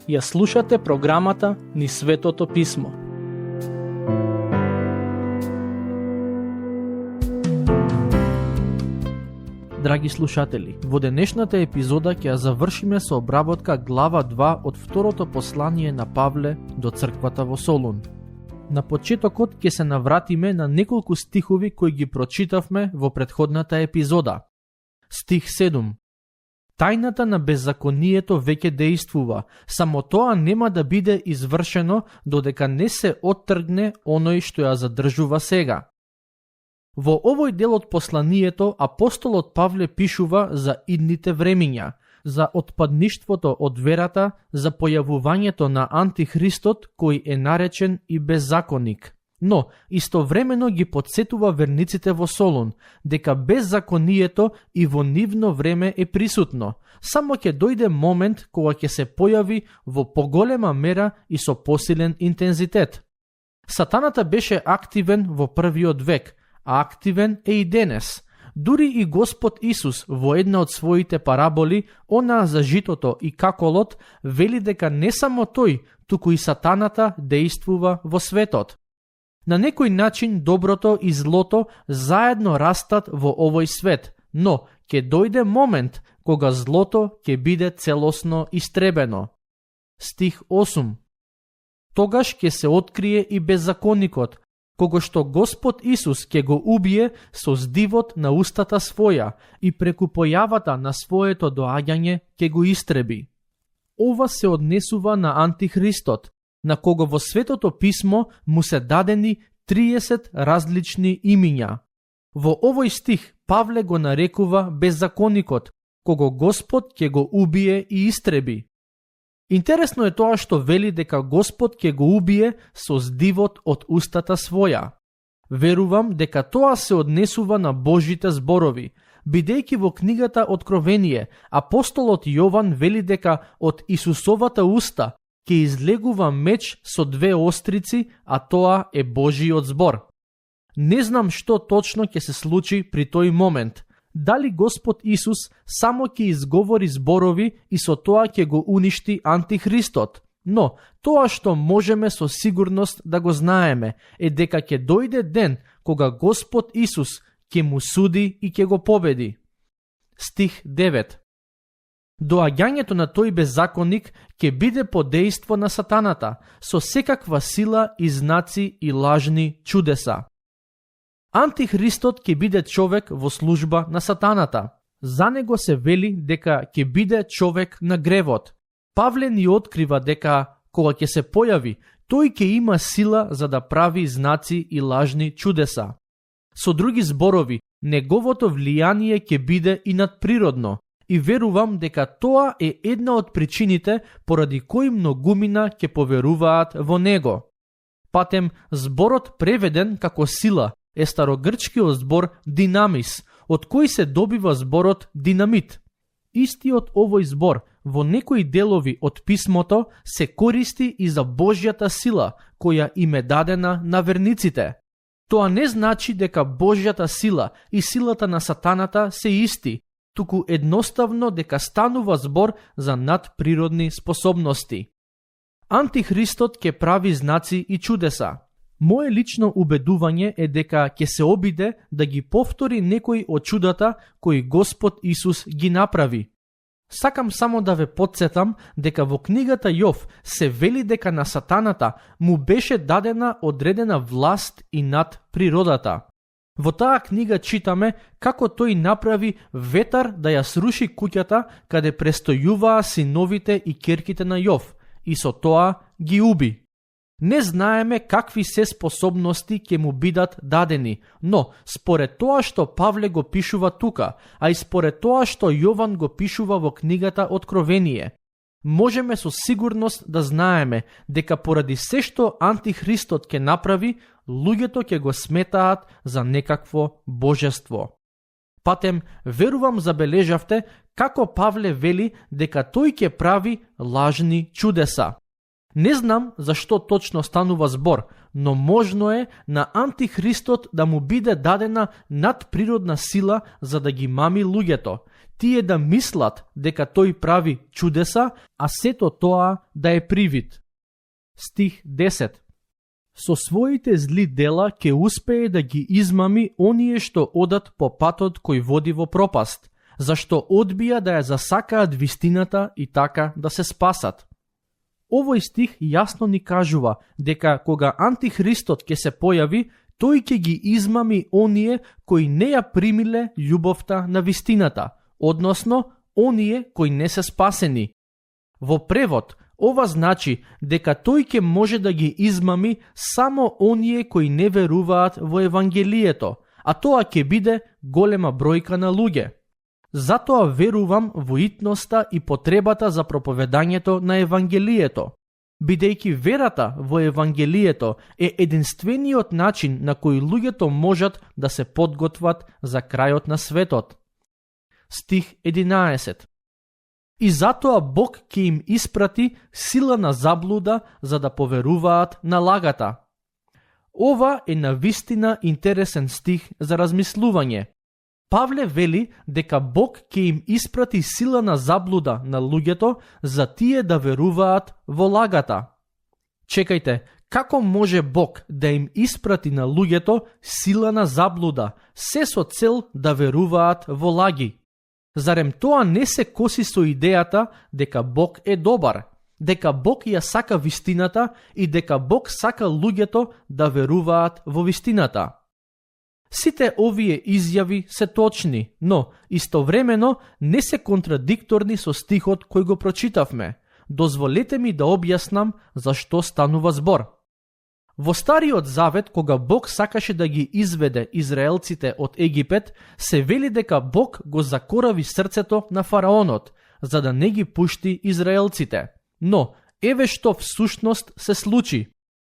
Ја слушате програмата Низ Светото Писмо. Драги слушатели, во денешната епизода ќе ја завршиме со обработка глава 2 од второто послание на Павле до црквата во Солун. На почетокот ќе се навратиме на неколку стихови кои ги прочитавме во претходната епизода. Стих 7. Тајната на беззаконието веќе дејствува, само тоа нема да биде извршено додека не се оттргне оној што ја задржува сега. Во овој дел од посланието апостолот Павле пишува за идните времиња, за отпадништвото од верата, за појавувањето на антихристот кој е наречен и беззаконник. Но, истовремено ги подсетува верниците во Солун, дека беззаконието и во нивно време е присутно, само ќе дојде момент кога ќе се појави во поголема мера и со посилен интензитет. Сатаната беше активен во првиот век, а активен е и денес. Дури и Господ Исус во една од своите параболи, она за житото и каколот, вели дека не само тој, туку и сатаната дејствува во светот. На некој начин доброто и злото заедно растат во овој свет, но ќе дојде момент кога злото ќе биде целосно истребено. Стих 8. Тогаш ќе се открие и беззаконникот, кога што Господ Исус ќе го убие со здивот на устата своја и преку појавата на своето доаѓање ќе го истреби. Ова се однесува на антихристот, на кого во Светото Писмо му се дадени 30 различни имиња. Во овој стих Павле го нарекува беззаконникот, кого Господ ќе го убие и истреби. Интересно е тоа што вели дека Господ ќе го убие со здивот од устата своја. Верувам дека тоа се однесува на Божите зборови, бидејќи во книгата Откровение апостолот Јован вели дека од Исусовата уста ќе излегува меч со 2 острици, а тоа е Божиот збор. Не знам што точно ќе се случи при тој момент. Дали Господ Исус само ќе изговори зборови и со тоа ќе го уништи антихристот? Но, тоа што можеме со сигурност да го знаеме е дека ќе дојде ден кога Господ Исус ќе му суди и ќе го победи. Стих 9. Доаѓањето на тој беззаконник ќе биде под дејство на сатаната, со секаква сила и знаци и лажни чудеса. Антихристот ќе биде човек во служба на сатаната. За него се вели дека ќе биде човек на гревот. Павле ни открива дека кога ќе се појави, тој ќе има сила за да прави знаци и лажни чудеса. Со други зборови, неговото влијание ќе биде и надприродно, и верувам дека тоа е една од причините поради кои многумина ќе поверуваат во него. Патем, зборот преведен како сила е старогрчкиот збор динамис, од кој се добива зборот динамит. Истиот овој збор во некои делови од писмото се користи и за Божјата сила, која им е дадена на верниците. Тоа не значи дека Божјата сила и силата на сатаната се исти, туку едноставно дека станува збор за надприродни способности. Антихристот ќе прави знаци и чудеса. Моje лично убедување е дека ќе се обиде да ги повтори некои од чудата кои Господ Исус ги направи. Сакам само да ве потсетам дека во книгата Јов се вели дека на сатаната му беше дадена одредена власт и над природата. Во таа книга читаме како тој направи ветар да ја сруши куќата каде престојуваа синовите и ќерките на Јов и со тоа ги уби. Не знаеме какви се способности ќе му бидат дадени, но според тоа што Павле го пишува тука, а и според тоа што Јован го пишува во книгата Откровение, можеме со сигурност да знаеме дека поради се што антихристот ќе направи, луѓето ќе го сметаат за некакво божество. Патем, верувам забележавте како Павле вели дека тој ќе прави лажни чудеса. Не знам зашто точно станува збор, но можно е на антихристот да му биде дадена надприродна сила за да ги мами луѓето. Тие да мислат дека тој прави чудеса, а сето тоа да е привид. Стих 10. Со своите зли дела ќе успее да ги измами оние што одат по патот кој води во пропаст, зашто одбија да ја засакаат вистината и така да се спасат. Овој стих јасно ни кажува дека кога антихристот ќе се појави, тој ќе ги измами оние кои не ја примиле љубовта на вистината, односно оние кои не се спасени. Во превод, ова значи дека тој ќе може да ги измами само оние кои не веруваат во Евангелието, а тоа ќе биде голема бројка на луѓе. Затоа верувам во итноста и потребата за проповедањето на Евангелието, бидејќи верата во Евангелието е единствениот начин на кој луѓето можат да се подготват за крајот на светот. Стих 11. И затоа Бог ќе им испрати сила на заблуда за да поверуваат на лагата. Ова е навистина интересен стих за размислување. Павле вели дека Бог ќе им испрати сила на заблуда на луѓето за тие да веруваат во лагата. Чекајте, како може Бог да им испрати на луѓето сила на заблуда, се со цел да веруваат во лаги? Зарем тоа не се коси со идејата дека Бог е добар, дека Бог ја сака вистината и дека Бог сака луѓето да веруваат во вистината? Сите овие изјави се точни, но истовремено не се контрадикторни со стихот кој го прочитавме. Дозволете ми да објаснам за што станува збор. Во Стариот Завет, кога Бог сакаше да ги изведе израелците од Египет, се вели дека Бог го закорави срцето на фараонот, за да не ги пушти израелците. Но, еве што всушност се случи.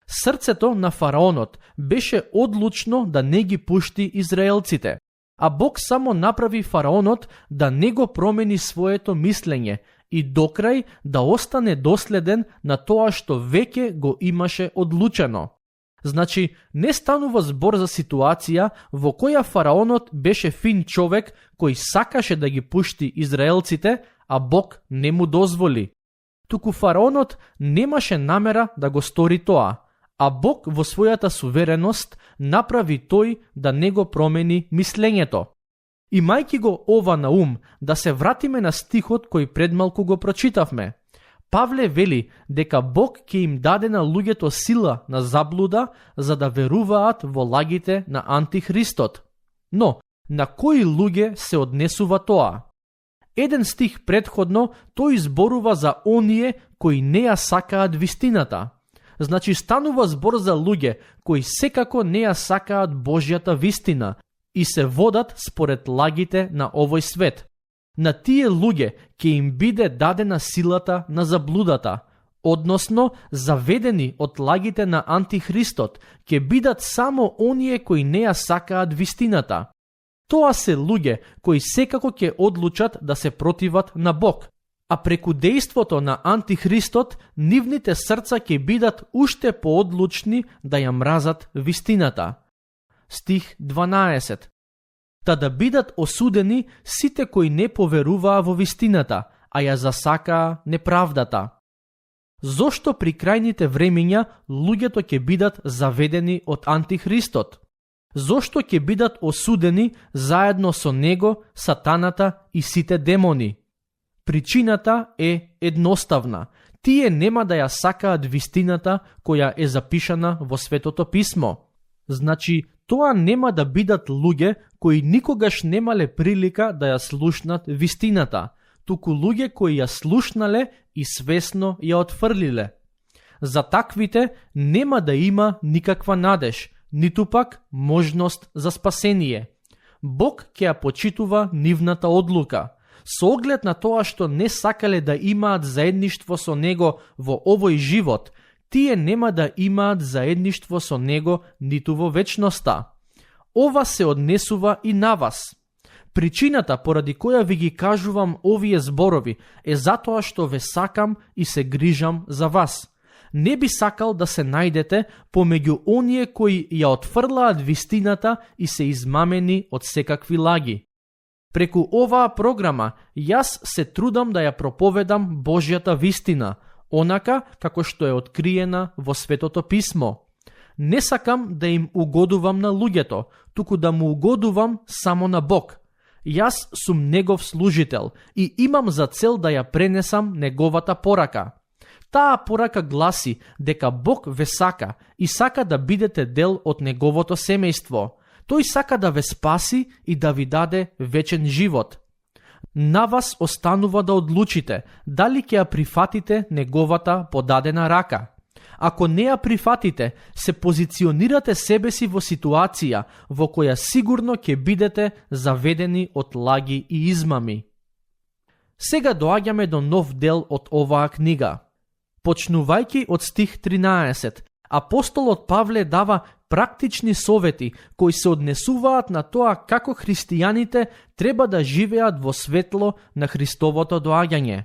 Срцето на фараонот беше одлучно да не ги пушти израелците, а Бог само направи фараонот да не го промени своето мислење и докрај да остане доследен на тоа што веќе го имаше одлучено. Значи, не станува збор за ситуација во која фараонот беше фин човек кој сакаше да ги пушти израелците, а Бог не му дозволи. Туку фараонот немаше намера да го стори тоа, а Бог во својата сувереност направи тој да не го промени мислењето. Имајќи го ова на ум, да се вратиме на стихот кој предмалку го прочитавме. Павле вели дека Бог ќе им даде на луѓето сила на заблуда за да веруваат во лагите на антихристот. Но, на кои луѓе се однесува тоа? Еден стих предходно тој зборува за оние кои не ја сакаат вистината. Значи станува збор за луѓе кои секако не ја сакаат Божјата вистина и се водат според лагите на овој свет. На тие луѓе ќе им биде дадена силата на заблудата, односно заведени од лагите на антихристот ќе бидат само оние кои не ја сакаат вистината. Тоа се луѓе кои секако ќе одлучат да се противат на Бог, а преку дејството на антихристот нивните срца ќе бидат уште поодлучни да ја мразат вистината. Стих 12. Та да бидат осудени сите кои не поверуваа во вистината, а ја засакаа неправдата. Зошто при крајните времења луѓето ќе бидат заведени од антихристот? Зошто ќе бидат осудени заедно со него, сатаната и сите демони? Причината е едноставна. Тие нема да ја сакаат вистината која е запишана во Светото Писмо. Значи, тоа нема да бидат луѓе кои никогаш немале прилика да ја слушнат вистината, туку луѓе кои ја слушнале и свесно ја отфрлиле. За таквите нема да има никаква надеж, ниту пак можност за спасение. Бог ќе ја почитува нивната одлука. Со оглед на тоа што не сакале да имаат заедништво со него во овој живот, тие нема да имаат заедништво со него ниту во вечноста. Ова се однесува и на вас. Причината поради која ви ги кажувам овие зборови е затоа што ве сакам и се грижам за вас. Не би сакал да се најдете помеѓу оние кои ја отфрлаат вистината и се измамени од секакви лаги. Преку оваа програма јас се трудам да ја проповедам Божјата вистина, онака како што е откриена во Светото Писмо. Не сакам да им угодувам на луѓето, туку да му угодувам само на Бог. Јас сум Негов служител и имам за цел да ја пренесам Неговата порака. Таа порака гласи дека Бог ве сака и сака да бидете дел од Неговото семејство. Тој сака да ве спаси и да ви даде вечен живот. На вас останува да одлучите дали ќе ја прифатите Неговата подадена рака. Ако не ја прифатите, се позиционирате себе си во ситуација во која сигурно ќе бидете заведени од лаги и измами. Сега доаѓаме до нов дел од оваа книга. Почнувајќи од стих 13, апостолот Павле дава практични совети кои се однесуваат на тоа како христијаните треба да живеат во светло на Христовото доаѓање.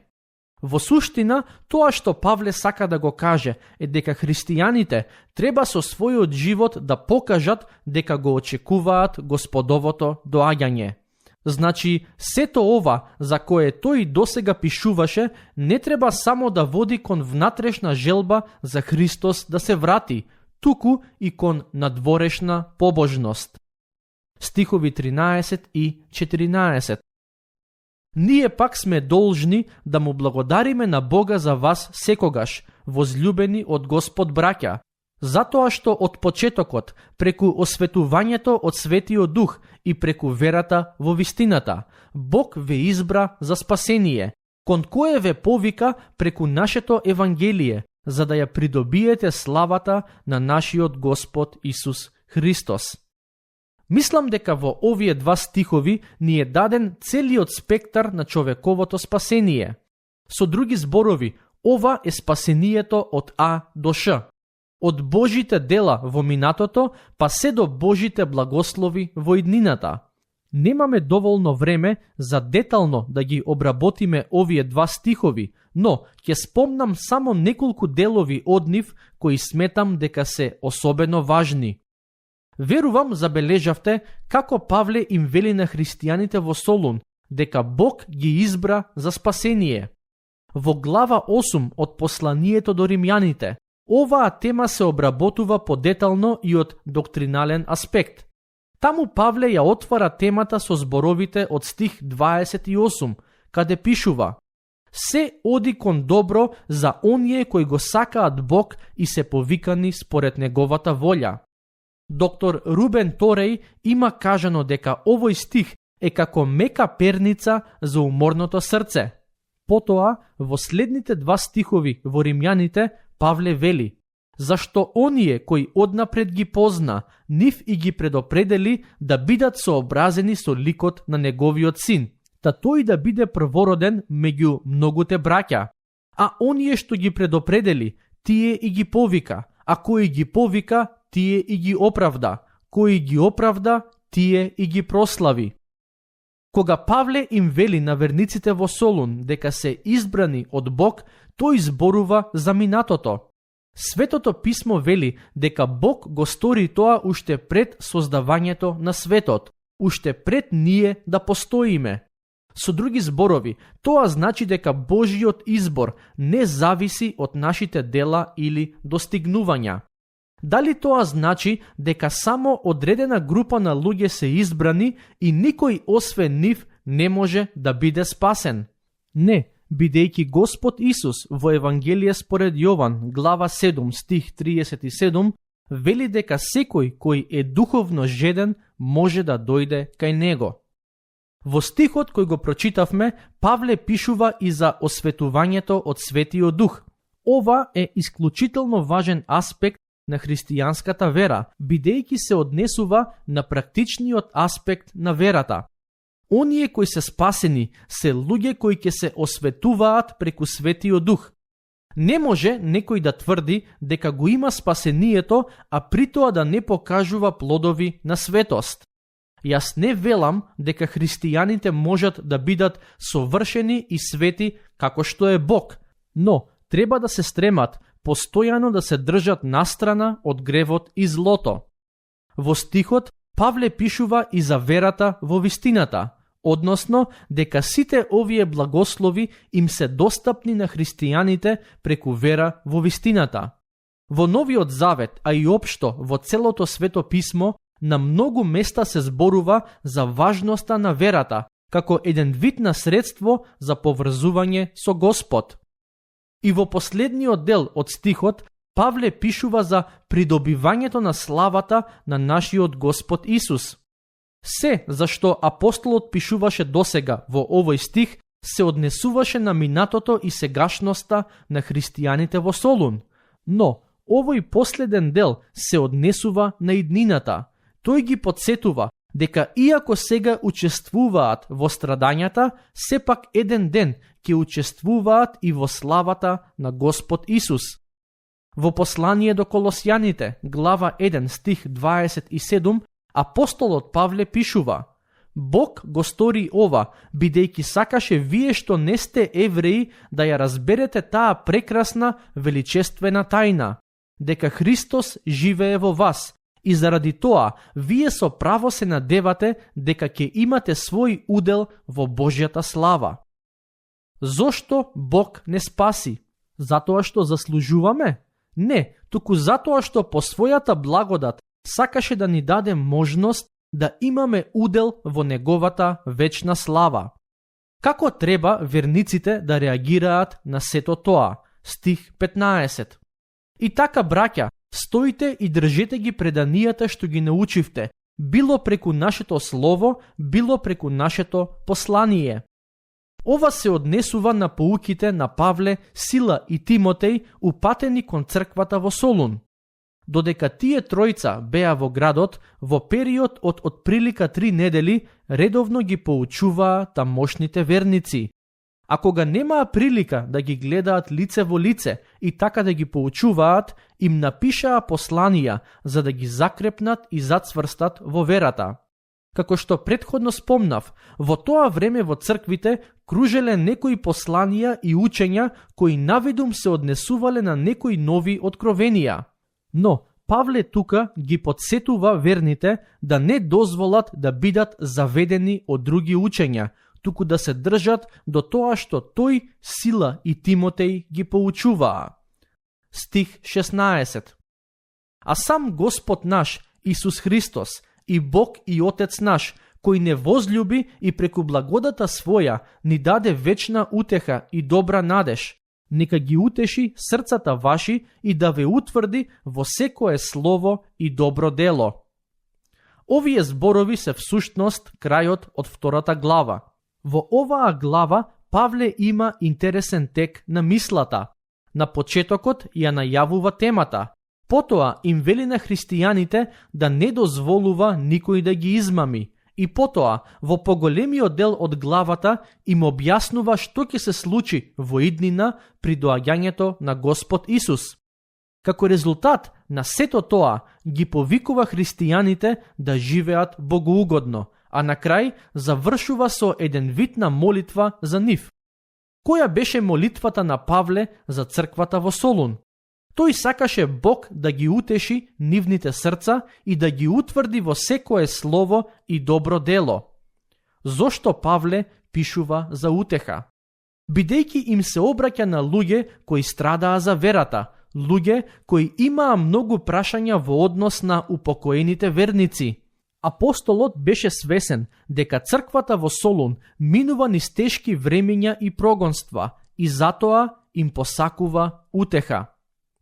Во суштина, тоа што Павле сака да го каже е дека христијаните треба со својот живот да покажат дека го очекуваат Господовото доаѓање. Значи, сето ова за кое тој досега пишуваше не треба само да води кон внатрешна желба за Христос да се врати, туку и кон надворешна побожност. Стихови 13 и 14. Ние пак сме должни да му благодариме на Бога за вас секогаш, возлюбени од Господ браќа, затоа што од почетокот, преку осветувањето од Светиот Дух и преку верата во вистината, Бог ве избра за спасение, кон кое ве повика преку нашето Евангелие, за да ја придобиете славата на нашиот Господ Исус Христос. Мислам дека во овие два стихови ни е даден целиот спектар на човековото спасение. Со други зборови, ова е спасението од А до Ш. Од Божите дела во минатото, па се до Божите благослови во иднината. Немаме доволно време за детално да ги обработиме овие два стихови, но ќе спомнам само неколку делови од нив кои сметам дека се особено важни. Верувам забележавте како Павле им вели на христијаните во Солун дека Бог ги избра за спасение. Во глава 8 од посланието до римјаните, оваа тема се обработува подетално и од доктринален аспект. Таму Павле ја отвара темата со зборовите од стих 28, каде пишува: се оди кон добро за оние кои го сакаат Бог и се повикани според Неговата волја. Доктор Рубен Тореј има кажано дека овој стих е како мека перница за уморното срце. Потоа, во следните два стихови во Римјаните, Павле вели: зашто оние кои однапред ги позна, нив и ги предопредели да бидат сообразени со ликот на неговиот син, та тој да биде првороден меѓу многуте браќа. А оние што ги предопредели, тие и ги повика, а кој ги повика, тие и ги оправда, кој ги оправда, тие и ги прослави. Кога Павле им вели на верниците во Солун дека се избрани од Бог, тој зборува за минатото. Светото писмо вели дека Бог го стори тоа уште пред создавањето на светот, уште пред ние да постоиме. Со други зборови, тоа значи дека Божиот избор не зависи од нашите дела или достигнувања. Дали тоа значи дека само одредена група на луѓе се избрани и никој освен нив не може да биде спасен? Не, бидејќи Господ Исус во Евангелие според Јован, глава 7, стих 37, вели дека секој кој е духовно жеден може да дојде кај Него. Во стихот кој го прочитавме, Павле пишува и за осветувањето од Светиот Дух. Ова е исклучително важен аспект на христијанската вера, бидејќи се однесува на практичниот аспект на верата. Оние кои се спасени се луѓе кои ќе се осветуваат преку Светиот Дух. Не може некој да тврди дека го има спасението, а при тоа да не покажува плодови на светост. Јас не велам дека христијаните можат да бидат совршени и свети како што е Бог, но треба да се стремат постојано да се држат настрана од гревот и злото. Во стихот Павле пишува и за верата во вистината, односно дека сите овие благослови им се достапни на христијаните преку вера во вистината. Во Новиот Завет, а и општо во целото Свето писмо, на многу места се зборува за важноста на верата, како еден вид на средство за поврзување со Господ. И во последниот дел од стихот, Павле пишува за придобивањето на славата на нашиот Господ Исус. Се зашто апостолот пишуваше досега во овој стих се однесуваше на минатото и сегашноста на христијаните во Солун, но овој последен дел се однесува на иднината. Тој ги подсетува дека иако сега учествуваат во страдањата, сепак еден ден ќе учествуваат и во славата на Господ Исус. Во послание до Колосјаните, глава 1, стих 27, апостолот Павле пишува: Бог го стори ова, бидејќи сакаше вие што не сте евреи да ја разберете таа прекрасна величествена тајна, дека Христос живее во вас, и заради тоа вие со право се надевате дека ќе имате свој удел во Божјата слава. Зошто Бог не спаси? Затоа што заслужуваме? Не, туку затоа што по својата благодат сакаше да ни даде можност да имаме удел во неговата вечна слава. Како треба верниците да реагираат на сето тоа? Стих 15. И така, браќа, стоите и држете ги преданијата што ги научивте, било преку нашето слово, било преку нашето послание. Ова се однесува на поуките на Павле, Сила и Тимотеј упатени кон црквата во Солун. Додека тие тројца беа во градот, во период од отприлика 3 недели, редовно ги поучуваа тамошните верници. А кога немаа прилика да ги гледаат лице во лице и така да ги поучуваат, им напишаа посланија за да ги закрепнат и зацврстат во верата. Како што претходно спомнав, во тоа време во црквите кружеле некои посланија и учења кои навидум се однесувале на некои нови откровенија. Но Павле тука ги подсетува верните да не дозволат да бидат заведени од други учења, туку да се држат до тоа што тој, Сила и Тимотеј ги поучуваа. Стих 16. А сам Господ наш, Исус Христос, и Бог и Отец наш, кој не возлюби и преку благодата своја ни даде вечна утеха и добра надеж, нека ги утеши срцата ваши и да ве утврди во секое слово и добро дело. Овие зборови се всушност крајот од втората глава. Во оваа глава Павле има интересен тек на мислата. На почетокот ја најавува темата. Потоа им вели на христијаните да не дозволува никој да ги измами. И потоа, во поголемиот дел од главата, им објаснува што ќе се случи во иднина при доаѓањето на Господ Исус. Како резултат на сето тоа, ги повикува христијаните да живеат богоугодно, а на крај завршува со еден вид на молитва за нив. Која беше молитвата на Павле за црквата во Солун? Тој сакаше Бог да ги утеши нивните срца и да ги утврди во секое слово и добро дело. Зошто Павле пишува за утеха? Бидејќи им се обраќа на луѓе кои страдаа за верата, луѓе кои имаа многу прашања во однос на упокоените верници. Апостолот беше свесен дека црквата во Солун минува низ тешки времења и прогонства и затоа им посакува утеха.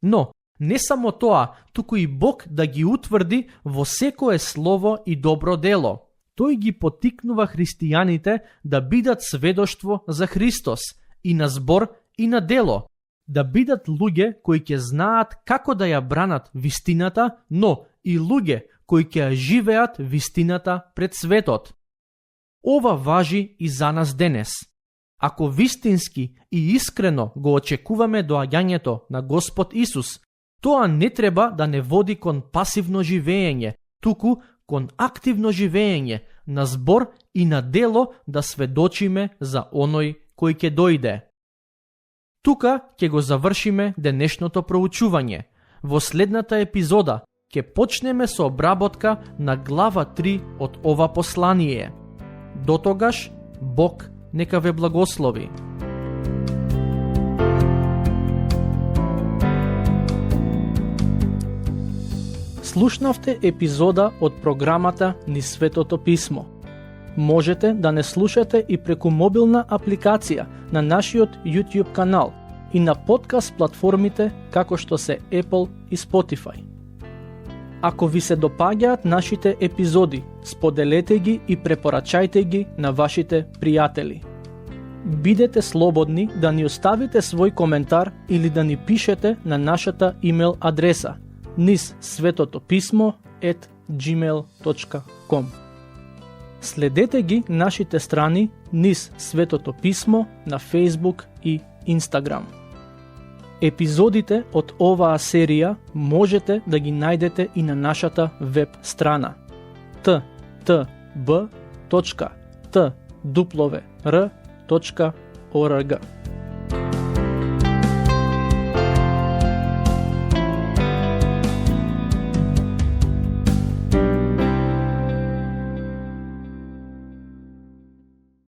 Но, не само тоа, туку и Бог да ги утврди во секое слово и добро дело. Тој ги потикнува христијаните да бидат сведоштво за Христос, и на збор, и на дело, да бидат луѓе кои ќе знаат како да ја бранат вистината, но и луѓе кои ќе ја живеат вистината пред светот. Ова важи и за нас денес. Ако вистински и искрено го очекуваме доаѓањето на Господ Исус, тоа не треба да не води кон пасивно живење, туку кон активно живење, на збор и на дело да сведочиме за оној кој ќе дојде. Тука ќе го завршиме денешното проучување. Во следната епизода ќе почнеме со обработка на глава 3 од ова послание. Дотогаш, Бог нека ве благослови. Слушнавте епизода од програмата Низ Светото Писмо. Можете да не слушате и преку мобилна апликација на нашиот YouTube канал и на подкаст платформите како што се Apple и Spotify. Ако ви се допаѓаат нашите епизоди, споделете ги и препорачајте ги на вашите пријатели. Бидете слободни да ни оставите свој коментар или да ни пишете на нашата имейл адреса nizsvetotopismo@gmail.com. Следете ги нашите страни Низ Светото Писмо на Facebook и Instagram. Епизодите од оваа серија можете да ги најдете и на нашата веб страна ttb.twr.org.